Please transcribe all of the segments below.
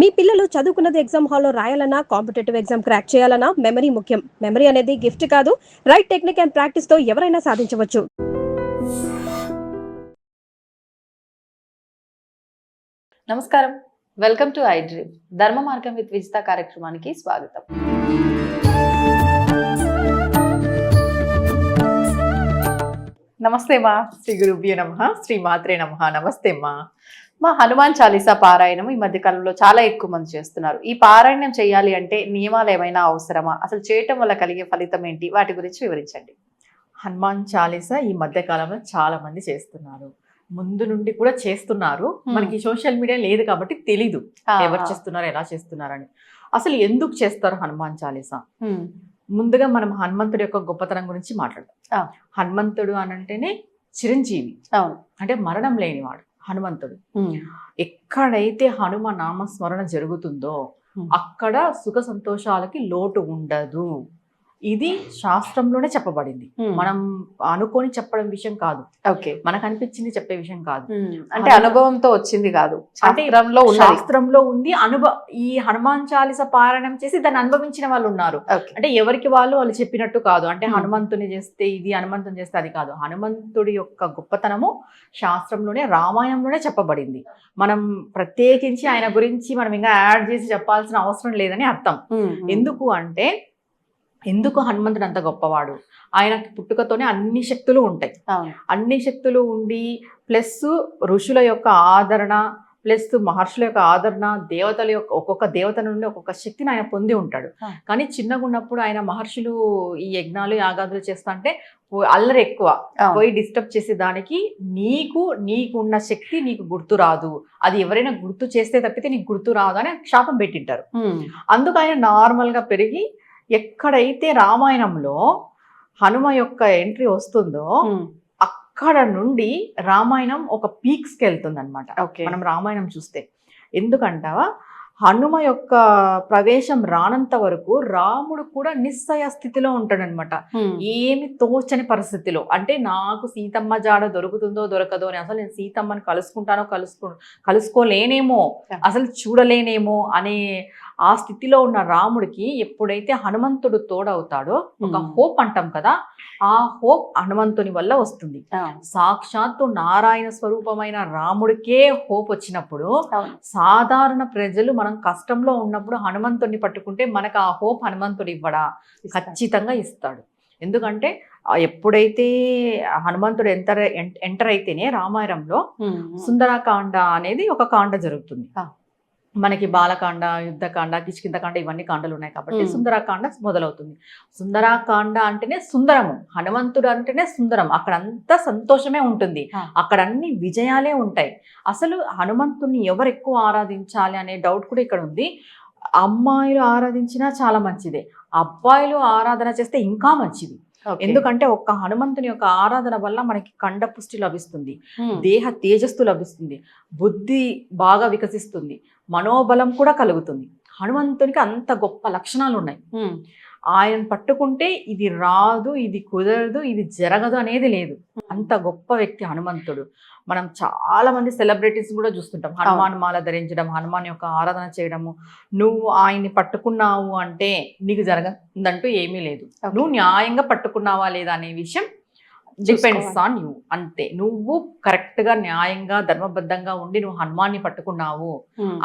మీ పిల్లలు చదువుకున్నది ఎగ్జామ్ హాల్లో రాయాలన్నా, కాంపిటేటివ్ ఎగ్జామ్ క్రాక్ చేయాలన్నా మెమరీ ముఖ్యం. మెమరీ అనేది గిఫ్ట్ కాదు, రైట్ టెక్నిక్ అండ్ ప్రాక్టీస్‌తో ఎవరైనా సాధించవచ్చు. నమస్కారం. Welcome to I dream. ధర్మ మార్గం విత్ విజిత కార్యక్రమానికి స్వాగతం. నమస్తే మా. శ్రీ గురుభ్యో నమః. శ్రీ మాత్రే నమః. నమస్తే మా హనుమాన్ చాలీసా పారాయణం ఈ మధ్య కాలంలో చాలా ఎక్కువ మంది చేస్తున్నారు. ఈ పారాయణం చేయాలి అంటే నియమాలు ఏమైనా అవసరమా? అసలు చేయటం వల్ల కలిగే ఫలితం ఏంటి? వాటి గురించి వివరించండి. హనుమాన్ చాలీసా ఈ మధ్య కాలంలో చాలా మంది చేస్తున్నారు. ముందు నుండి కూడా చేస్తున్నారు. మనకి సోషల్ మీడియా లేదు కాబట్టి తెలీదు ఎవరు చేస్తున్నారు, ఎలా చేస్తున్నారని. అసలు ఎందుకు చేస్తారు హనుమాన్ చాలీసా? ముందుగా మనం హనుమంతుడి యొక్క గొప్పతనం గురించి మాట్లాడతాం. హనుమంతుడు అని అంటేనే చిరంజీవి, అంటే మరణం లేనివాడు హనుమంతుడు. ఎక్కడైతే హనుమ నామస్మరణ జరుగుతుందో అక్కడ సుఖ సంతోషాలకి లోటు ఉండదు. ఇది శాస్త్రంలోనే చెప్పబడింది. మనం అనుకొని చెప్పడం విషయం కాదు. ఓకే, మనకు అనిపించింది చెప్పే విషయం కాదు. అంటే అనుభవంతో వచ్చింది కాదు, అంటే శాస్త్రంలో ఉంది. ఈ హనుమాన్ చాలీస పారాయణం చేసి దాన్ని అనుభవించిన వాళ్ళు ఉన్నారు. అంటే ఎవరికి వాళ్ళు చెప్పినట్టు కాదు. అంటే హనుమంతుని చేస్తే ఇది, హనుమంతుని చేస్తే అది కాదు. హనుమంతుడి యొక్క గొప్పతనము శాస్త్రంలోనే, రామాయణంలోనే చెప్పబడింది. మనం ప్రత్యేకించి ఆయన గురించి మనం ఇంకా యాడ్ చేసి చెప్పాల్సిన అవసరం లేదని అర్థం. ఎందుకు హనుమంతుడు అంత గొప్పవాడు? ఆయనకి పుట్టుకతోనే అన్ని శక్తులు ఉంటాయి. అన్ని శక్తులు ఉండి ప్లస్ ఋషుల యొక్క ఆదరణ, ప్లస్ మహర్షుల యొక్క ఆదరణ, దేవతల యొక్క ఒక్కొక్క దేవత నుండి ఒక్కొక్క శక్తిని ఆయన పొంది ఉంటాడు. కానీ చిన్నగా ఉన్నప్పుడు ఆయన మహర్షులు ఈ యజ్ఞాలు యాగాదులు చేస్తా అంటే అల్లరి ఎక్కువ, పోయి డిస్టర్బ్ చేసే దానికి నీకున్న శక్తి నీకు గుర్తు రాదు, అది ఎవరైనా గుర్తు చేస్తే తప్పితే నీకు గుర్తు రాదు అని శాపం పెట్టింటారు. అందుకు ఆయన నార్మల్ గా పెరిగి ఎక్కడైతే రామాయణంలో హనుమ యొక్క ఎంట్రీ వస్తుందో అక్కడ నుండి రామాయణం ఒక పీక్స్కి వెళ్తుంది అనమాట. మనం రామాయణం చూస్తే ఎందుకంటావా, హనుమ యొక్క ప్రవేశం రానంత వరకు రాముడు కూడా నిస్సయ స్థితిలో ఉంటాడనమాట. ఏమి తోచని పరిస్థితిలో, అంటే నాకు సీతమ్మ జాడ దొరుకుతుందో దొరకదో అని, అసలు నేను సీతమ్మని కలుసుకోలేనేమో, అసలు చూడలేనేమో అనే ఆ స్థితిలో ఉన్న రాముడికి ఎప్పుడైతే హనుమంతుడు తోడవుతాడో, ఒక హోప్ అంటాం కదా, ఆ హోప్ హనుమంతుని వల్ల వస్తుంది. సాక్షాత్తు నారాయణ స్వరూపమైన రాముడికే హోప్ వచ్చినప్పుడు సాధారణ ప్రజలు మనం కష్టంలో ఉన్నప్పుడు హనుమంతుడిని పట్టుకుంటే మనకు ఆ హోప్ హనుమంతుడు ఇవ్వడా? ఖచ్చితంగా ఇస్తాడు. ఎందుకంటే ఎప్పుడైతే హనుమంతుడు ఎంటర్ అయితేనే రామాయణంలో సుందరకాండ అనేది ఒక కాండ జరుగుతుంది. మనకి బాలకాండ, యుద్ధకాండ, కిష్కింధకాండ ఇవన్నీ కాండలు ఉన్నాయి కాబట్టి సుందరకాండ మొదలవుతుంది. సుందరకాండ అంటేనే సుందరము, హనుమంతుడు అంటేనే సుందరం. అక్కడ అంతా సంతోషమే ఉంటుంది, అక్కడ అన్ని విజయాలే ఉంటాయి. అసలు హనుమంతుడిని ఎవరు ఎక్కువ ఆరాధించాలి అనే డౌట్ కూడా ఇక్కడ ఉంది. అమ్మాయిలు ఆరాధించినా చాలా మంచిదే, అబ్బాయిలు ఆరాధన చేస్తే ఇంకా మంచిది. ఎందుకంటే ఒక్క హనుమంతుని యొక్క ఆరాధన వల్ల మనకి కండ పుష్టి లభిస్తుంది, దేహ తేజస్సు లభిస్తుంది, బుద్ధి బాగా వికసిస్తుంది, మనోబలం కూడా కలుగుతుంది. హనుమంతునికి అంత గొప్ప లక్షణాలు ఉన్నాయి. ఆయన పట్టుకుంటే ఇది రాదు, ఇది కుదరదు, ఇది జరగదు అనేది లేదు. అంత గొప్ప వ్యక్తి హనుమంతుడు. మనం చాలా మంది సెలబ్రిటీస్ కూడా చూస్తుంటాం హనుమాన్ మాల ధరించడం, హనుమాన్ యొక్క ఆరాధన చేయడము. నువ్వు ఆయన్ని పట్టుకున్నావు అంటే నీకు జరగదంటూ ఏమీ లేదు. నువ్వు న్యాయంగా పట్టుకున్నావా లేదా అనే విషయం డిపెండ్స్ ఆన్ యూ. అంతే, నువ్వు కరెక్ట్ గా న్యాయంగా ధర్మబద్ధంగా ఉండి నువ్వు హనుమాన్ని పట్టుకున్నావు,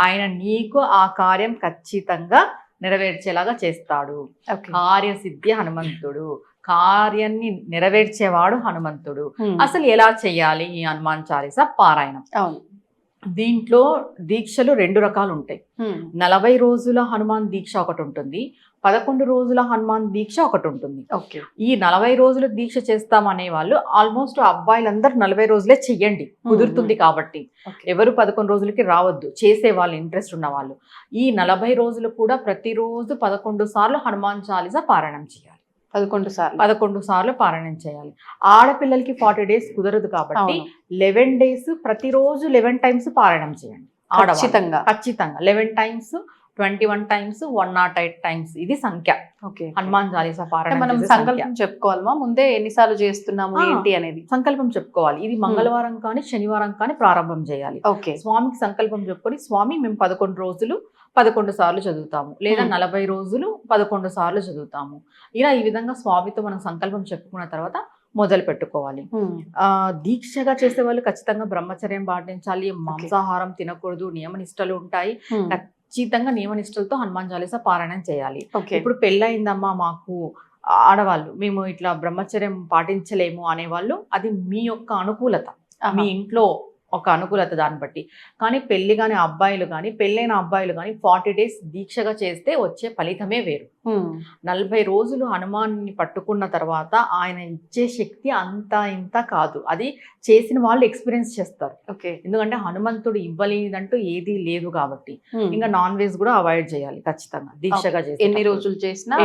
ఆయన నీకు ఆ కార్యం ఖచ్చితంగా నెరవేర్చేలాగా చేస్తాడు. కార్యసిద్ధి హనుమంతుడు, కార్యాన్ని నెరవేర్చేవాడు హనుమంతుడు. అసలు ఎలా చెయ్యాలి ఈ హనుమాన్ చాలీసా పారాయణం? దీంట్లో దీక్షలు 2 రకాలు ఉంటాయి. 40 రోజుల హనుమాన్ దీక్ష ఒకటి ఉంటుంది, 11 రోజుల హనుమాన్ దీక్ష ఒకటి ఉంటుంది. ఈ 40 రోజుల దీక్ష చేస్తామనే వాళ్ళు ఆల్మోస్ట్ అబ్బాయిలందరూ 40 రోజులే చెయ్యండి, కుదురుతుంది కాబట్టి. ఎవరు 11 రోజులకి రావద్దు, చేసే వాళ్ళు ఇంట్రెస్ట్ ఉన్న వాళ్ళు. ఈ 40 రోజులు కూడా ప్రతిరోజు 11 సార్లు హనుమాన్ చాలీసా పారాయణం చేయాలి. 11 సార్లు పారాయణం చేయాలి. ఆడపిల్లలకి 40 days కుదరదు కాబట్టి 11 days ప్రతిరోజు 11 times పారాయణం చేయండి. ఖచ్చితంగా 11 times, 21 times, 108 times ఇది సంఖ్య. హనుమాన్ చాలీసా పారాయణం మనం సంకల్పం చెప్పుకోవాలమా ముందే ఎన్నిసార్లు చేస్తున్నాము ఏంటి అనేది? సంకల్పం చెప్పుకోవాలి. ఇది మంగళవారం కానీ శనివారం కానీ ప్రారంభం చేయాలి. స్వామికి సంకల్పం చెప్పుకొని, స్వామి మేము 11 రోజులు 11 సార్లు చదువుతాము, లేదా 'Hmm. 40 రోజులు 11 సార్లు చదువుతాము. ఇలా ఈ విధంగా స్వామితో మనం సంకల్పం చెప్పుకున్న తర్వాత మొదలు పెట్టుకోవాలి. Hmm. దీక్షగా చేసే వాళ్ళు ఖచ్చితంగా బ్రహ్మచర్యం పాటించాలి, మాంసాహారం తినకూడదు, నియమనిష్టలు ఉంటాయి. Hmm. ఖచ్చితంగా నియమనిష్టలతో హనుమాన్ చాలీసా పారాయణం చేయాలి. Okay. ఇప్పుడు పెళ్ళయిందమ్మా మాకు ఆడవాళ్ళు, మేము ఇట్లా బ్రహ్మచర్యం పాటించలేము అనేవాళ్ళు, అది మీ యొక్క అనుకూలత, మీ ఇంట్లో ఒక అనుకూలత దాన్ని బట్టి. కానీ పెళ్లి కాని అబ్బాయిలు కానీ పెళ్ళైన అబ్బాయిలు కానీ 40 డేస్ దీక్షగా చేస్తే వచ్చే ఫలితమే వేరు. 40 రోజులు హనుమాన్ని పట్టుకున్న తర్వాత ఆయన ఇచ్చే శక్తి అంత ఇంత కాదు, అది చేసిన వాళ్ళు ఎక్స్పీరియన్స్ చేస్తారు. ఓకే. ఎందుకంటే హనుమంతుడు ఇవ్వలేదంటూ ఏదీ లేదు కాబట్టి. ఇంకా నాన్ వెజ్ కూడా అవాయిడ్ చేయాలి ఖచ్చితంగా దీక్షగా చేసి. ఎన్ని రోజులు చేసినా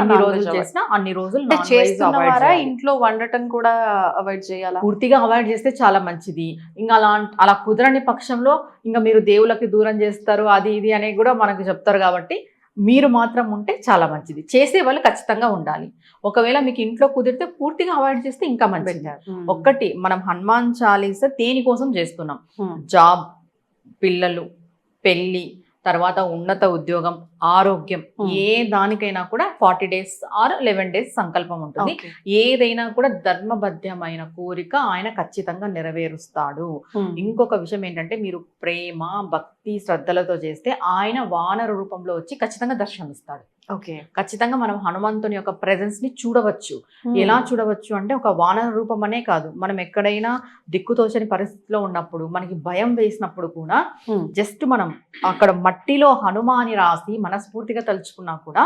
అన్ని రోజులు చేస్తున్నారా? ఇంట్లో వండటం కూడా అవాయిడ్ చేయాలా? పూర్తిగా అవాయిడ్ చేస్తే చాలా మంచిది. ఇంకా అలా కుదరని పక్షంలో ఇంకా మీరు దేవుళ్ళకి దూరం చేస్తారు అది ఇది అనేది కూడా మనకు చెప్తారు. కాబట్టి మీరు మాత్రం ఉంటే చాలా మంచిది. చేసే వాళ్ళు ఖచ్చితంగా ఉండాలి. ఒకవేళ మీకు ఇంట్లో కుదిరితే పూర్తిగా అవాయిడ్ చేస్తే ఇంకా మంచిది. ఒక్కటి, మనం హనుమాన్ చాలీసా దేనికోసం చేస్తున్నాం? జాబ్, పిల్లలు, పెళ్ళి, తర్వాత ఉన్నత ఉద్యోగం, ఆరోగ్యం, ఏ దానికైనా కూడా 40 డేస్ ఆర్ 11 డేస్ సంకల్పం ఉంటుంది. ఏదైనా కూడా ధర్మబద్ధమైన కోరిక ఆయన ఖచ్చితంగా నెరవేరుస్తాడు. ఇంకొక విషయం ఏంటంటే, మీరు ప్రేమ, భక్తి, శ్రద్ధలతో చేస్తే ఆయన వానర రూపంలో వచ్చి ఖచ్చితంగా దర్శనమిస్తాడు. ఓకే. ఖచ్చితంగా మనం హనుమంతుని యొక్క ప్రెజెన్స్ ని చూడవచ్చు. ఎలా చూడవచ్చు అంటే, ఒక వానర రూపం అనే కాదు, మనం ఎక్కడైనా దిక్కుతోచని పరిస్థితిలో ఉన్నప్పుడు, మనకి భయం వేసినప్పుడు కూడా జస్ట్ మనం అక్కడ మట్టిలో హనుమాని రాసి మనస్ఫూర్తిగా తలుచుకున్నా కూడా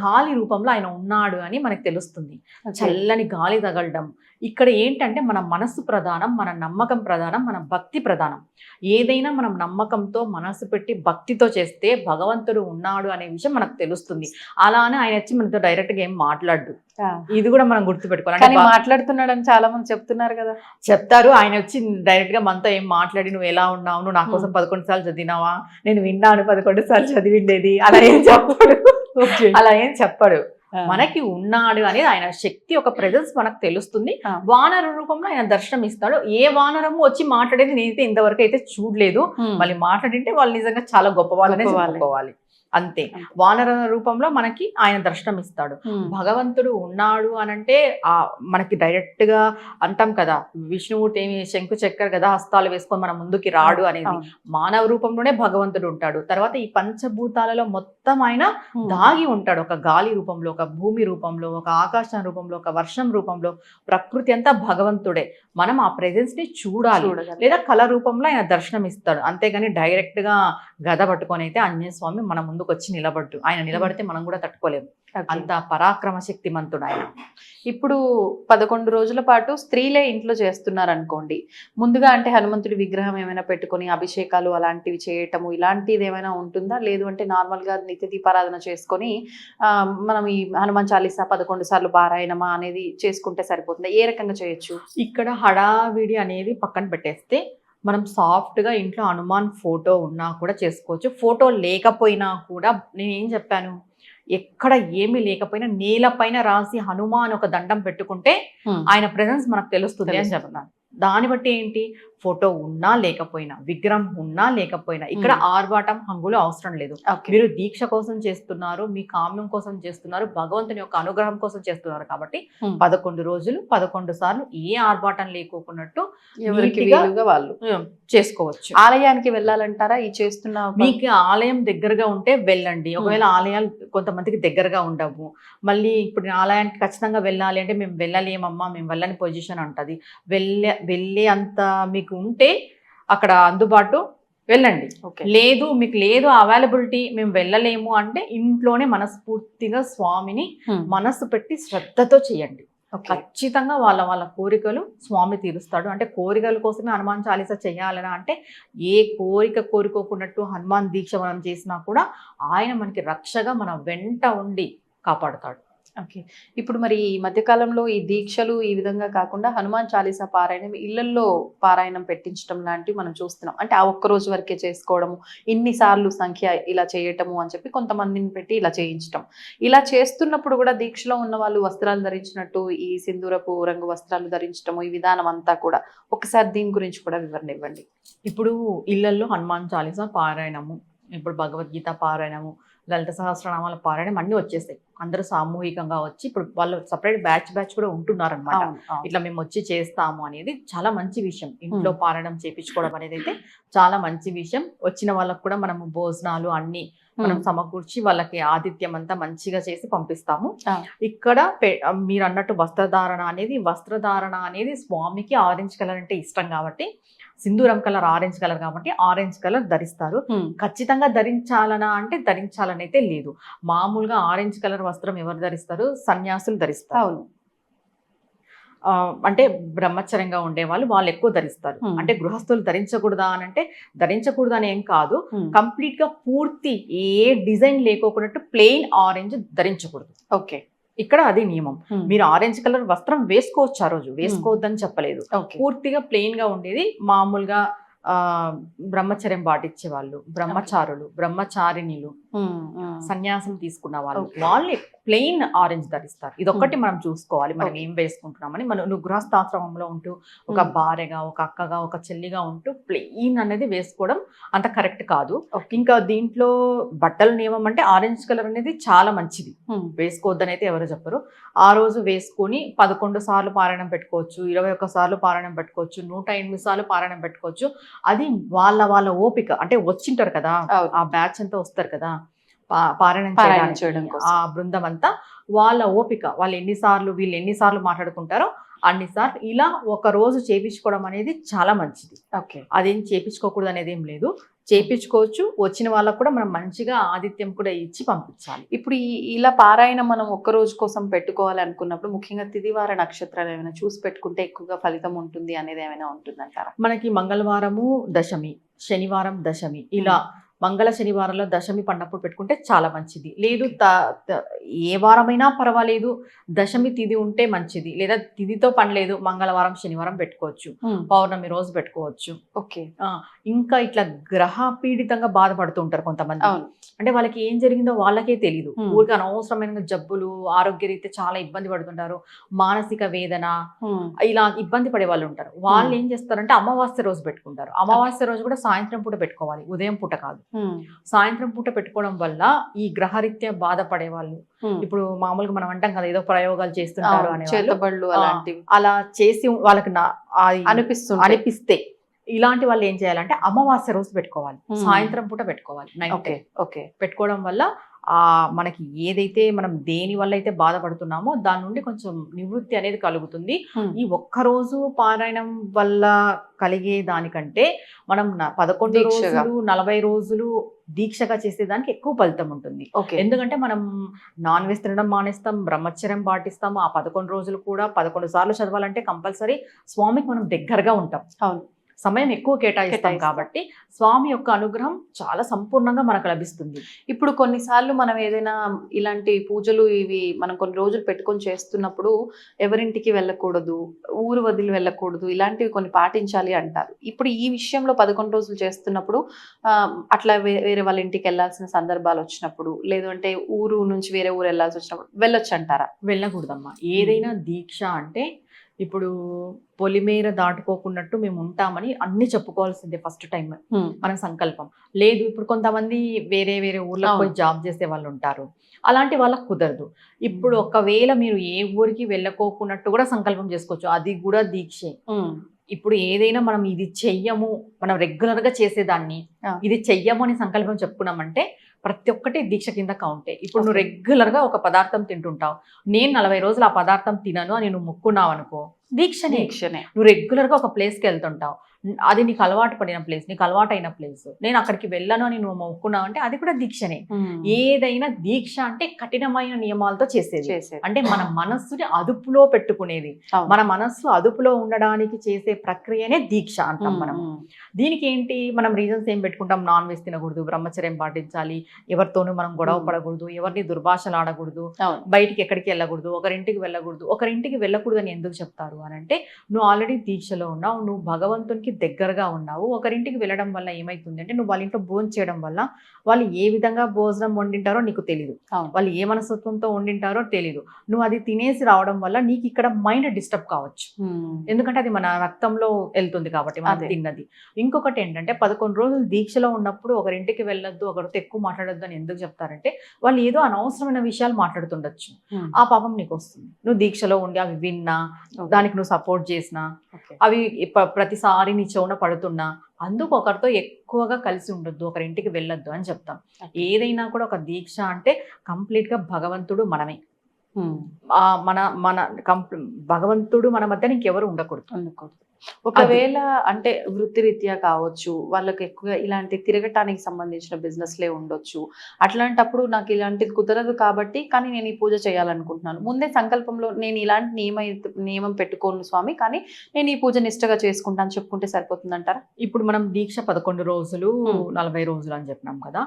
గాలి రూపంలో ఆయన ఉన్నాడు అని మనకు తెలుస్తుంది. చల్లని గాలి తగలడం. ఇక్కడ ఏంటంటే మన మనస్సు ప్రధానం, మన నమ్మకం ప్రధానం, మన భక్తి ప్రధానం. ఏదైనా మనం నమ్మకంతో మనసు పెట్టి భక్తితో చేస్తే భగవంతుడు ఉన్నాడు అనే విషయం మనకు తెలుస్తుంది. అలానే ఆయన వచ్చి మనతో డైరెక్ట్ గా ఏం మాట్లాడు, ఇది కూడా మనం గుర్తుపెట్టుకోవాలి. మాట్లాడుతున్నాడని చాలా మంది చెప్తున్నారు కదా. చెప్తారు. ఆయన వచ్చి డైరెక్ట్ గా మనతో ఏం మాట్లాడి, నువ్వు ఎలా ఉన్నావు, నువ్వు నా కోసం 11 సార్లు చదివినావా, నేను విన్నాను 11 సార్లు చదివిండేది, అలా ఏం చెప్పాడు. అలా ఏం చెప్పాడు. మనకి ఉన్నాడు అనేది ఆయన శక్తి, ఒక ప్రెజెన్స్ మనకు తెలుస్తుంది. వానర రూపంలో ఆయన దర్శనం ఇస్తాడు. ఏ వానరము వచ్చి మాట్లాడేది నేనైతే ఇంతవరకు అయితే చూడలేదు. మళ్ళీ మాట్లాడింటే వాళ్ళు నిజంగా చాలా గొప్ప వాళ్ళనే చెప్పుకోవాలి. అంతే. వానర రూపంలో మనకి ఆయన దర్శనం ఇస్తాడు. భగవంతుడు ఉన్నాడు అనంటే మనకి డైరెక్ట్ గా అంటాం కదా, విష్ణుమూర్తి ఏమి శంకు చక్కెర గదా హస్తాలు వేసుకొని మన ముందుకి రాడు అనేది. మానవ రూపంలోనే భగవంతుడు ఉంటాడు. తర్వాత ఈ పంచభూతాలలో మొత్తం ఆయన దాగి ఉంటాడు. ఒక గాలి రూపంలో, ఒక భూమి రూపంలో, ఒక ఆకాశం రూపంలో, ఒక వర్షం రూపంలో, ప్రకృతి అంతా భగవంతుడే. మనం ఆ ప్రెజెన్స్ ని చూడాలి, లేదా కళ రూపంలో ఆయన దర్శనం ఇస్తాడు. అంతేగాని డైరెక్ట్ గా గద పట్టుకొని అయితే ఆంజనేయ స్వామి మన ముందుకు వచ్చి నిలబడ్డు. ఆయన నిలబడితే మనం కూడా తట్టుకోలేము. అంత పరాక్రమ శక్తిమంతుడు ఆయన. ఇప్పుడు 11 రోజుల పాటు స్త్రీలే ఇంట్లో చేస్తున్నారు అనుకోండి, ముందుగా అంటే హనుమంతుడి విగ్రహం ఏమైనా పెట్టుకొని అభిషేకాలు అలాంటివి చేయటము ఇలాంటిది ఏమైనా ఉంటుందా? లేదు అంటే నార్మల్ గా నిత్య దీపారాధన చేసుకొని మనం ఈ హనుమాన్ చాలీసా 11 సార్లు పారాయణమా అనేది చేసుకుంటే సరిపోతుందా? ఏ రకంగా చేయొచ్చు? ఇక్కడ హడావిడి అనేది పక్కన పెట్టేస్తే, మనం సాఫ్ట్గా ఇంట్లో హనుమాన్ ఫోటో ఉన్నా కూడా చేసుకోవచ్చు. ఫోటో లేకపోయినా కూడా, నేనేం చెప్పాను, ఎక్కడ ఏమీ లేకపోయినా నేలపైన రాసి హనుమాన్ ఒక దండం పెట్టుకుంటే ఆయన ప్రెజెన్స్ మనకు తెలుస్తుంది అని చెప్తున్నాను. దాన్ని బట్టి ఏంటి, ఫోటో ఉన్నా లేకపోయినా, విగ్రహం ఉన్నా లేకపోయినా, ఇక్కడ ఆర్భాటం హంగులు అవసరం లేదు. మీరు దీక్ష కోసం చేస్తున్నారు, మీ కామ్యం కోసం చేస్తున్నారు, భగవంతుని యొక్క అనుగ్రహం కోసం చేస్తున్నారు. కాబట్టి 11 రోజులు 11 సార్లు ఏ ఆర్భాటం లేకోకున్నట్టు వాళ్ళు చేసుకోవచ్చు. ఆలయానికి వెళ్ళాలంటారా ఈ చేస్తున్న? మీకు ఆలయం దగ్గరగా ఉంటే వెళ్ళండి. ఒకవేళ ఆలయాలు కొంతమందికి దగ్గరగా ఉండవు, మళ్ళీ ఇప్పుడు ఆలయానికి ఖచ్చితంగా వెళ్ళాలి అంటే మేము వెళ్ళలేమమ్మా, మేము వెళ్ళని పొజిషన్ ఉంటుంది, వెళ్ళే అంత మీకు ఉంటే అక్కడ అందుబాటు వెళ్ళండి. లేదు మీకు లేదు అవైలబిలిటీ, మేము వెళ్ళలేము అంటే ఇంట్లోనే మనస్ఫూర్తిగా స్వామిని మనసు పెట్టి శ్రద్ధతో చేయండి. ఖచ్చితంగా వాళ్ళ కోరికలు స్వామి తీరుస్తాడు. అంటే కోరికల కోసమే హనుమాన్ చాలీసా చేయాలనా అంటే, ఏ కోరిక కోరుకోకున్నట్టు హనుమాన్ దీక్ష మనం చేసినా కూడా ఆయన మనకి రక్షగా మన వెంట ఉండి కాపాడుతాడు. ఓకే. ఇప్పుడు మరి ఈ మధ్యకాలంలో ఈ దీక్షలు ఈ విధంగా కాకుండా హనుమాన్ చాలీసా పారాయణం ఇళ్లలో పారాయణం పెట్టించడం లాంటివి మనం చూస్తున్నాం. అంటే ఆ ఒక్క రోజు వరకే చేసుకోవడము, ఇన్నిసార్లు సంఖ్య ఇలా చేయటము అని చెప్పి కొంతమందిని పెట్టి ఇలా చేయించటం. ఇలా చేస్తున్నప్పుడు కూడా దీక్షలో ఉన్న వాళ్ళు వస్త్రాలు ధరించినట్టు ఈ సింధూరపు రంగు వస్త్రాలు ధరించటము, ఈ విధానం అంతా కూడా ఒకసారి దీని గురించి కూడా వివరణ ఇవ్వండి. ఇప్పుడు ఇళ్లలో హనుమాన్ చాలీసా పారాయణము ఇప్పుడు భగవద్గీత పారాయణము, లలిత సహస్రనామాల పారాయణం అన్ని వచ్చేస్తాయి. అందరూ సామూహికంగా వచ్చి ఇప్పుడు వాళ్ళు సపరేట్ బ్యాచ్ కూడా ఉంటున్నారు అనమాట. ఇట్లా మేము వచ్చి చేస్తాము అనేది చాలా మంచి విషయం. ఇంట్లో పారాయణం చేపించుకోవడం అనేది అయితే చాలా మంచి విషయం. వచ్చిన వాళ్ళకు కూడా మనము భోజనాలు అన్ని మనం సమకూర్చి వాళ్ళకి ఆతిథ్యం అంతా మంచిగా చేసి పంపిస్తాము. ఇక్కడ మీరు అన్నట్టు వస్త్రధారణ అనేది స్వామికి ఆరెంజ్ కలర్ అంటే ఇష్టం కాబట్టి, సింధూరం కలర్ ఆరెంజ్ కలర్ కాబట్టి ఆరెంజ్ కలర్ ధరిస్తారు. ఖచ్చితంగా ధరించాలనా అంటే ధరించాలని అయితే లేదు. మామూలుగా ఆరెంజ్ కలర్ వస్త్రం ఎవరు ధరిస్తారు? సన్యాసులు ధరిస్తారు. అంటే బ్రహ్మచర్యంగా ఉండే వాళ్ళు ఎక్కువ ధరిస్తారు. అంటే గృహస్థులు ధరించకూడదా అని అంటే ధరించకూడదు అని ఏం కాదు. కంప్లీట్ గా పూర్తి ఏ డిజైన్ లేకోకున్నట్టు ప్లెయిన్ ఆరెంజ్ ధరించకూడదు. ఓకే, ఇక్కడ అది నియమం. మీరు ఆరెంజ్ కలర్ వస్త్రం వేసుకోవచ్చు, ఆ రోజు వేసుకోవద్దని చెప్పలేదు. పూర్తిగా ప్లెయిన్ గా ఉండేది. మామూలుగా బ్రహ్మచర్యం పాటించే వాళ్ళు, బ్రహ్మచారులు, బ్రహ్మచారిణిలు, సన్యాసం తీసుకున్న వాళ్ళు ప్లెయిన్ ఆరెంజ్ ధరిస్తారు. ఇదొక్కటి మనం చూసుకోవాలి, మనం ఏం వేసుకుంటున్నామని. నువ్వు గృహస్థాశ్రమంలో ఉంటూ ఒక భార్యగా, ఒక అక్కగా, ఒక చెల్లిగా ఉంటూ ప్లెయిన్ అనేది వేసుకోవడం అంత కరెక్ట్ కాదు. ఇంకా దీంట్లో బట్టల నియమం అంటే ఆరెంజ్ కలర్ అనేది చాలా మంచిది, వేసుకోవద్దని అయితే ఎవరు చెప్పరు. ఆ రోజు వేసుకొని 11 సార్లు పారాయణం పెట్టుకోవచ్చు, 21 సార్లు పారాయణం పెట్టుకోవచ్చు, 108 సార్లు పారాయణం పెట్టుకోవచ్చు. అది వాళ్ళ ఓపిక. అంటే వచ్చింటారు కదా, ఆ బ్యాచ్ అంతా వస్తారు కదా పారాయణం చేయడానికి, ఆ బృందం అంతా వాళ్ళ ఓపిక. వీళ్ళు ఎన్నిసార్లు మాట్లాడుకుంటారో అన్నిసార్లు ఇలా ఒక రోజు చేపించుకోవడం అనేది చాలా మంచిది. అదేం చేపించుకోకూడదు అనేది ఏం లేదు, చేపించుకోవచ్చు. వచ్చిన వాళ్ళకు కూడా మనం మంచిగా ఆతిథ్యం కూడా ఇచ్చి పంపించాలి. ఇప్పుడు ఇలా పారాయణం మనం ఒక్క రోజు కోసం పెట్టుకోవాలి అనుకున్నప్పుడు ముఖ్యంగా తిదివార నక్షత్రాలు ఏమైనా చూసి పెట్టుకుంటే ఎక్కువగా ఫలితం ఉంటుంది అనేది ఏమైనా ఉంటుందంటారా? మనకి మంగళవారము దశమి, శనివారం దశమి, ఇలా మంగళ శనివారంలో దశమి పండప్పుడు పెట్టుకుంటే చాలా మంచిది. లేదు ఏ వారమైనా పర్వాలేదు, దశమి తిథి ఉంటే మంచిది. లేదా తిథితో పని లేదు, మంగళవారం శనివారం పెట్టుకోవచ్చు, పౌర్ణమి రోజు పెట్టుకోవచ్చు. ఇంకా ఇట్లా గ్రహ పీడితంగా బాధపడుతూ ఉంటారు కొంతమంది. అంటే వాళ్ళకి ఏం జరిగిందో వాళ్ళకే తెలియదు. ఊరికి అనవసరమైన జబ్బులు, ఆరోగ్యరీత్యా చాలా ఇబ్బంది పడుతుంటారు, మానసిక వేదన, ఇలా ఇబ్బంది పడే వాళ్ళు ఉంటారు. వాళ్ళు ఏం చేస్తారంటే అమావాస్య రోజు పెట్టుకుంటారు. అమావాస్య రోజు కూడా సాయంత్రం పూట పెట్టుకోవాలి, ఉదయం పూట కాదు. సాయంత్రం పూట పెట్టుకోవడం వల్ల ఈ గ్రహరీత్యా బాధపడే వాళ్ళు, ఇప్పుడు మామూలుగా మనం అంటాం కదా ఏదో ప్రయోగాలు చేస్తుంటారు అనే చేతబళ్ళు అలాంటివి, అలా చేసి వాళ్ళకి అనిపిస్తే ఇలాంటి వాళ్ళు ఏం చేయాలంటే అమావాస్య రోజు పెట్టుకోవాలి, సాయంత్రం పూట పెట్టుకోవాలి, నైట్ పెట్టుకోవడం వల్ల మనకి ఏదైతే మనం దేని వల్ల అయితే బాధపడుతున్నామో దాని నుండి కొంచెం నివృత్తి అనేది కలుగుతుంది. ఈ ఒక్కరోజు పారాయణం వల్ల కలిగే దానికంటే మనం 11 రోజులు 40 రోజులు దీక్షగా చేసేదానికి ఎక్కువ ఫలితం ఉంటుంది. ఎందుకంటే మనం నాన్ వెజ్ తినడం మానేస్తాం, బ్రహ్మచర్యం పాటిస్తాము. ఆ 11 రోజులు కూడా 11 సార్లు చదవాలంటే కంపల్సరీ స్వామికి మనం దగ్గరగా ఉంటాం. సమయం ఎక్కువ కేటాయిస్తాం కాబట్టి స్వామి యొక్క అనుగ్రహం చాలా సంపూర్ణంగా మనకు లభిస్తుంది. ఇప్పుడు కొన్నిసార్లు మనం ఏదైనా ఇలాంటి పూజలు ఇవి మనం కొన్ని రోజులు పెట్టుకొని చేస్తున్నప్పుడు ఎవరింటికి వెళ్ళకూడదు, ఊరు వదిలి వెళ్ళకూడదు, ఇలాంటివి కొన్ని పాటించాలి అంటారు. ఇప్పుడు ఈ విషయంలో 11 రోజులు చేస్తున్నప్పుడు అట్లా వేరే వాళ్ళ ఇంటికి వెళ్ళాల్సిన సందర్భాలు వచ్చినప్పుడు, లేదు అంటే ఊరు నుంచి వేరే ఊరు వెళ్ళాల్సి వచ్చినప్పుడు వెళ్ళొచ్చు అంటారా? వెళ్ళకూడదమ్మా. ఏదైనా దీక్ష అంటే ఇప్పుడు పొలిమేర దాటుకోకున్నట్టు మేము ఉంటామని అన్ని చెప్పుకోవాల్సిందే ఫస్ట్ టైం మన సంకల్పం. లేదు ఇప్పుడు కొంతమంది వేరే ఊర్లకు పోయి జాబ్ చేసే వాళ్ళు ఉంటారు, అలాంటి వాళ్ళకు కుదరదు. ఇప్పుడు ఒకవేళ మీరు ఏ ఊరికి వెళ్ళకోకున్నట్టు కూడా సంకల్పం చేసుకోవచ్చు, అది కూడా దీక్షే. ఇప్పుడు ఏదైనా మనం ఇది చెయ్యము, మనం రెగ్యులర్ గా చేసేదాన్ని ఇది చెయ్యము అని సంకల్పం చెప్పుకున్నామంటే ప్రతి ఒక్కటి దీక్ష కింద కౌంటే. ఇప్పుడు నువ్వు రెగ్యులర్ గా ఒక పదార్థం తింటుంటావు, నేను 40 రోజులు ఆ పదార్థం తినను అని నువ్వు మొక్కున్నావు అనుకో, దీక్షనే. నువ్వు రెగ్యులర్ గా ఒక ప్లేస్కి వెళ్తుంటావు, అది నీకు అలవాటు పడిన ప్లేస్, నీకు అలవాటు అయిన ప్లేస్, నేను అక్కడికి వెళ్ళను అని నువ్వు మొక్కున్నావు అంటే అది కూడా దీక్షనే. ఏదైనా దీక్ష అంటే కఠినమైన నియమాలతో చేసేది, అంటే మన మనస్సుని అదుపులో పెట్టుకునేది. మన మనస్సు అదుపులో ఉండడానికి చేసే ప్రక్రియనే దీక్ష అంటాం మనం. దీనికి ఏంటి మనం రీజన్స్ ఏం పెట్టుకుంటాం? నాన్ వెజ్ తినకూడదు, బ్రహ్మచర్యం పాటించాలి, ఎవరితోనూ మనం గొడవ పడకూడదు, ఎవరిని దుర్భాషలు ఆడకూడదు, బయటికి ఎక్కడికి వెళ్ళకూడదు, ఒకరింటికి వెళ్ళకూడదు. ఒకరింటికి వెళ్ళకూడదు అని ఎందుకు చెప్తారు? చెప్తారు అని అంటే, నువ్వు ఆల్రెడీ దీక్షలో ఉన్నావు, నువ్వు భగవంతునికి దగ్గరగా ఉన్నావు. ఒకరింటికి వెళ్ళడం వల్ల ఏమైతుంది అంటే, నువ్వు వాళ్ళ ఇంట్లో భోజనం చేయడం వల్ల వాళ్ళు ఏ విధంగా భోజనం వండింటారో నీకు తెలియదు, వాళ్ళు ఏ మనస్తత్వంతో వండింటారో తెలియదు. నువ్వు అది తినేసి రావడం వల్ల నీకు ఇక్కడ మైండ్ డిస్టర్బ్ కావచ్చు, ఎందుకంటే అది మన రక్తంలో వెళ్తుంది కాబట్టి మనం తిన్నది. ఇంకొకటి ఏంటంటే 11 రోజులు దీక్షలో ఉన్నప్పుడు ఒకరింటికి వెళ్ళొద్దు, ఒకరితో ఎక్కువ మాట్లాడొద్దు అని ఎందుకు చెప్తారంటే, వాళ్ళు ఏదో అనవసరమైన విషయాలు మాట్లాడుతుండొచ్చు, ఆ పాపం నీకు వస్తుంది. నువ్వు దీక్షలో ఉండి అవి విన్నా, దానికి నువ్వు సపోర్ట్ చేసినా, అవి ప్రతిసారి నీ చెవున పడుతున్నా, అందుకు ఒకరితో ఎక్కువగా కలిసి ఉండొద్దు, ఒకరింటికి వెళ్ళొద్దు అని చెప్తాం. ఏదైనా కూడా ఒక దీక్ష అంటే కంప్లీట్ గా భగవంతుడు మనమే, మన మన భగవంతుడు మన మధ్య ఇంకెవరు ఉండకూడదు. ఒకవేళ అంటే వృత్తిరీత్యా కావచ్చు, వాళ్ళకి ఎక్కువగా ఇలాంటి తిరగటానికి సంబంధించిన బిజినెస్లే ఉండొచ్చు, అట్లాంటప్పుడు నాకు ఇలాంటిది కుదరదు కాబట్టి కానీ నేను ఈ పూజ చేయాలనుకుంటున్నాను, ముందే సంకల్పంలో నేను ఇలాంటి నియమం పెట్టుకోను స్వామి, కానీ నేను ఈ పూజ నిష్టగా చేసుకుంటాను చెప్పుకుంటే సరిపోతుందంటారా? ఇప్పుడు మనం దీక్ష 11 రోజులు 40 రోజులు అని చెప్పినాం కదా,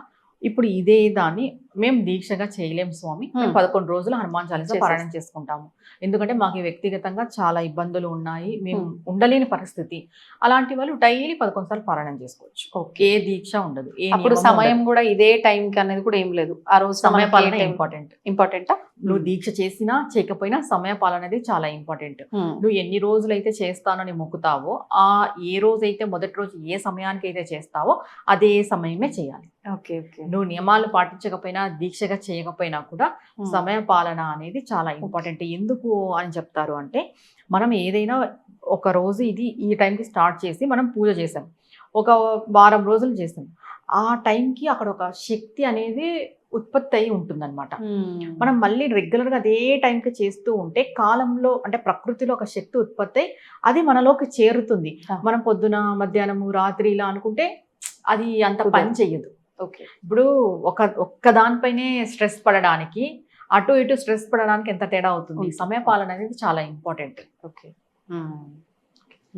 ఇప్పుడు ఇదే దాన్ని మేము దీక్షగా చేయలేం స్వామి, మేము 11 రోజులు హనుమాన్ చాలీసా పారాయణం చేసుకుంటాము, ఎందుకంటే మాకు వ్యక్తిగతంగా చాలా ఇబ్బందులు ఉన్నాయి, మేము ఉండలేని పరిస్థితి. అలాంటి వాళ్ళు డైలీ 11 సార్లు పారాయణం చేసుకోవచ్చు, ఏ దీక్ష ఉండదు. అప్పుడు సమయం కూడా ఇదే టైంకి అనేది కూడా ఏం లేదు, ఆ రోజు సమయపాలన ఇంపార్టెంటా? నువ్వు దీక్ష చేసినా చేయకపోయినా సమయపాలన అనేది చాలా ఇంపార్టెంట్. నువ్వు ఎన్ని రోజులైతే చేస్తానని మొక్కుతావో, ఆ ఏ రోజైతే మొదటి రోజు ఏ సమయానికి అయితే చేస్తావో అదే సమయమే చేయాలి. నువ్వు నియమాలు పాటించకపోయినా, దీక్షగా చేయకపోయినా కూడా సమయ పాలన అనేది చాలా ఇంపార్టెంట్. ఎందుకు అని చెప్తారు అంటే, మనం ఏదైనా ఒక రోజు ఈ టైంకి స్టార్ట్ చేసి మనం పూజ చేసాం, ఒక వారం రోజులు చేసాం, ఆ టైంకి అక్కడ ఒక శక్తి అనేది ఉత్పత్తి అయి ఉంటుందన్నమాట. మనం మళ్ళీ రెగ్యులర్గా అదే టైంకి చేస్తూ ఉంటే కాలంలో అంటే ప్రకృతిలో ఒక శక్తి ఉత్పత్తి అయి అది మనలోకి చేరుతుంది. మనం పొద్దున, మధ్యాహ్నము, రాత్రి ఇలా అనుకుంటే అది అంత పని చెయ్యదు. ఇప్పుడు ఒక్క దానిపైనే స్ట్రెస్ పడడానికి, అటు ఇటు స్ట్రెస్ పడడానికి ఎంత తేడా అవుతుంది. సమయపాలన అనేది చాలా ఇంపార్టెంట్.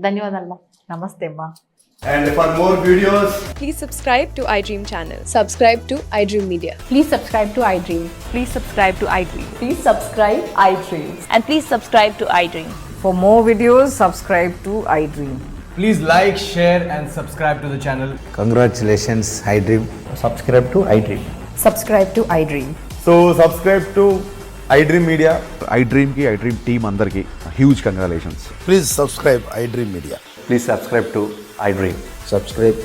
ధన్యవాదాలు. నమస్తే అమ్మా. And for more videos, please subscribe to iDream channel. Subscribe to iDream Media. Please subscribe to iDream. Please subscribe to iDream. Please subscribe iDream. And please subscribe to iDream. For more videos, subscribe to iDream. please like, share and subscribe to the channel. Congratulations, iDream. Subscribe to iDream. Subscribe to iDream. So subscribe to iDream Media. iDream ki iDream team andarki huge congratulations. Please subscribe iDream Media. Please subscribe to iDream. Subscribe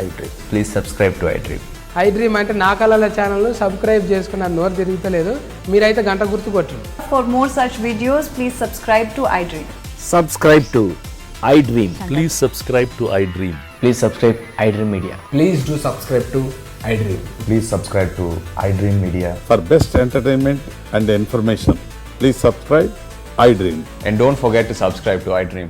iDream. Please subscribe to iDream. iDream అంటే నా కళల ఛానల్ను subscribe చేసుకున్న నోరు తిరుగుతలేదు, మీరైతే గంట గుర్తు కొట్టండి. For more such videos, please subscribe to iDream. Subscribe to iDream. Please subscribe to iDream. Please subscribe iDream Media. Please do subscribe to iDream. Please subscribe to iDream Media. For best entertainment and information, please subscribe iDream. And don't forget to subscribe to iDream.